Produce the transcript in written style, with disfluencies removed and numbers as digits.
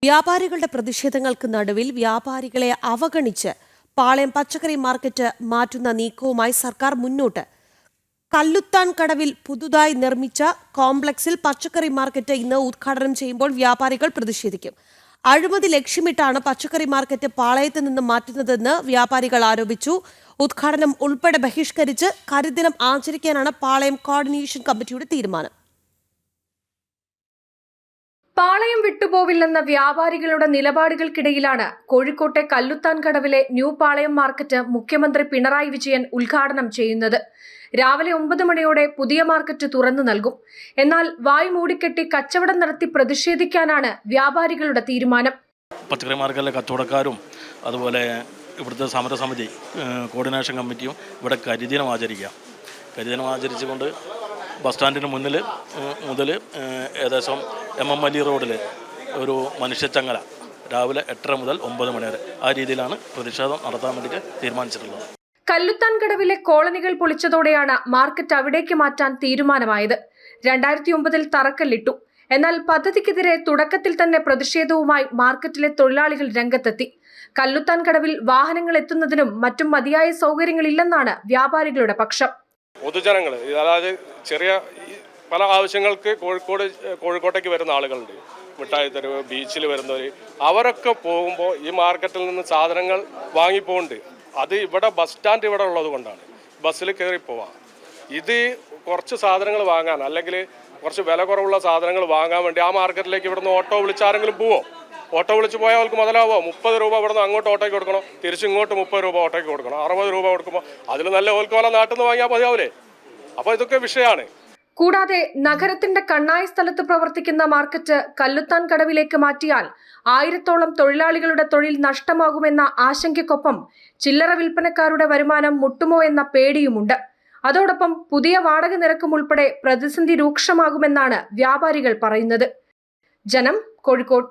വ്യാപാരികളുടെ പ്രതിഷേധങ്ങൾക്ക് നടുവിൽ വ്യാപാരികളെ അവഗണിച്ച് പാളയം പച്ചക്കറി മാർക്കറ്റ് മാറ്റുന്ന നീക്കവുമായി സർക്കാർ മുന്നോട്ട്. കല്ലുത്താൻ കടവിൽ പുതുതായി നിർമ്മിച്ച കോംപ്ലക്സിൽ പച്ചക്കറി മാർക്കറ്റ് ഇന്ന് ഉദ്ഘാടനം ചെയ്യുമ്പോൾ വ്യാപാരികൾ പ്രതിഷേധിക്കും. അഴിമതി ലക്ഷ്യമിട്ടാണ് പച്ചക്കറി മാർക്കറ്റ് പാളയത്ത് നിന്ന് മാറ്റുന്നതെന്ന് വ്യാപാരികൾ ആരോപിച്ചു. ഉദ്ഘാടനം ഉൾപ്പെടെ ബഹിഷ്കരിച്ച് കരിദിനം ആചരിക്കാനാണ് പാളയം കോർഡിനേഷൻ കമ്മിറ്റിയുടെ തീരുമാനം. പാളയം വിട്ടുപോവില്ലെന്ന വ്യാപാരികളുടെ നിലപാടുകൾക്കിടയിലാണ് കോഴിക്കോട്ടെ കല്ലുത്താൻ കടവിലെ ന്യൂ പാളയം മാർക്കറ്റ് മുഖ്യമന്ത്രി പിണറായി വിജയൻ ഉദ്ഘാടനം ചെയ്യുന്നത്. രാവിലെ 9 മണിയോടെ പുതിയ മാർക്കറ്റ് തുറന്നു നൽകും. എന്നാൽ വായ് മൂടിക്കെട്ടി കച്ചവടം നടത്തി പ്രതിഷേധിക്കാനാണ് വ്യാപാരികളുടെ തീരുമാനം. പച്ചക്കറി മാർക്കറ്റിലെ കച്ചവടക്കാരും അതുപോലെ ഇവിടുത്തെ സമരസമിതി കോർഡിനേഷൻ കമ്മിറ്റിയും ഇവിടെ കരിദിനം ആചരിക്കുക. കരിദിനം ആചരിച്ചുകൊണ്ട് ബസ് സ്റ്റാൻഡിന് മുന്നിൽ മുതൽ ഏകദേശം MMLE റോഡിൽ ഒരു മനുഷ്യച്ചങ്ങല രാവിലെ 8:30 മുതൽ 9 മണി വരെ ആ രീതിയിലാണ് പ്രതിഷേധം നടത്താൻ വേണ്ടിയിട്ട് തീരുമാനിച്ചിട്ടുള്ളത്. കല്ലുത്താൻ കടവിലെ കോളനികൾ പൊളിച്ചതോടെയാണ് മാർക്കറ്റ് അവിടേക്ക് മാറ്റാൻ തീരുമാനമായത്. 2009 തറക്കല്ലിട്ടു. എന്നാൽ പദ്ധതിക്കെതിരെ തുടക്കത്തിൽ തന്നെ പ്രതിഷേധവുമായി മാർക്കറ്റിലെ തൊഴിലാളികൾ രംഗത്തെത്തി. കല്ലുത്താൻ കടവിൽ വാഹനങ്ങൾ എത്തുന്നതിനും മറ്റും മതിയായ സൗകര്യങ്ങളില്ലെന്നാണ് വ്യാപാരികളുടെ പക്ഷം. പൊതുജനങ്ങൾ, അതായത് ചെറിയ പല ആവശ്യങ്ങൾക്ക് കോഴിക്കോട്ടേക്ക് വരുന്ന ആളുകളുണ്ട്. മിഠായി തെരുവ്, ബീച്ചിൽ വരുന്നവർ, അവരൊക്കെ പോകുമ്പോൾ ഈ മാർക്കറ്റിൽ നിന്ന് സാധനങ്ങൾ വാങ്ങിപ്പോണ്ട്. അത് ഇവിടെ ബസ് സ്റ്റാൻഡ് ഇവിടെ ഉള്ളത് കൊണ്ടാണ് ബസ്സിൽ കയറി പോവാം. ഇത് കുറച്ച് സാധനങ്ങൾ വാങ്ങാൻ, അല്ലെങ്കിൽ കുറച്ച് വില കുറവുള്ള സാധനങ്ങൾ വാങ്ങാൻ വേണ്ടി ആ മാർക്കറ്റിലേക്ക് ഇവിടുന്ന് ഓട്ടോ വിളിച്ചാരെങ്കിലും പോവോ? ഓട്ടോ വിളിച്ച് പോയാൽ അവർക്ക് മുതലാവോ? 30 രൂപ ഇവിടുന്ന് അങ്ങോട്ട് ഓട്ടോയ്ക്ക് കൊടുക്കണം, തിരിച്ചിങ്ങോട്ട് 30 രൂപ ഓട്ടോയ്ക്ക് കൊടുക്കണം. 60 രൂപ കൊടുക്കുമ്പോൾ അതിൽ നല്ല ഓൽക്കോല നാട്ടിൽ നിന്ന് വാങ്ങിയാൽ മതിയാവില്ലേ? അപ്പോൾ ഇതൊക്കെ വിഷയമാണ്. കൂടാതെ നഗരത്തിന്റെ കണ്ണായ സ്ഥലത്ത് പ്രവർത്തിക്കുന്ന മാർക്കറ്റ് കല്ലുത്താൻ കടവിലേക്ക് മാറ്റിയാൽ 1000-ഓളം തൊഴിലാളികളുടെ തൊഴിൽ നഷ്ടമാകുമെന്ന ആശങ്കയ്ക്കൊപ്പം ചില്ലറ വിൽപ്പനക്കാരുടെ വരുമാനം മുട്ടുമോ എന്ന പേടിയുമുണ്ട്. അതോടൊപ്പം പുതിയ വാടക നിരക്കും ഉൾപ്പെടെ പ്രതിസന്ധി രൂക്ഷമാകുമെന്നാണ് വ്യാപാരികൾ പറയുന്നത്. ജനം, കോഴിക്കോട്.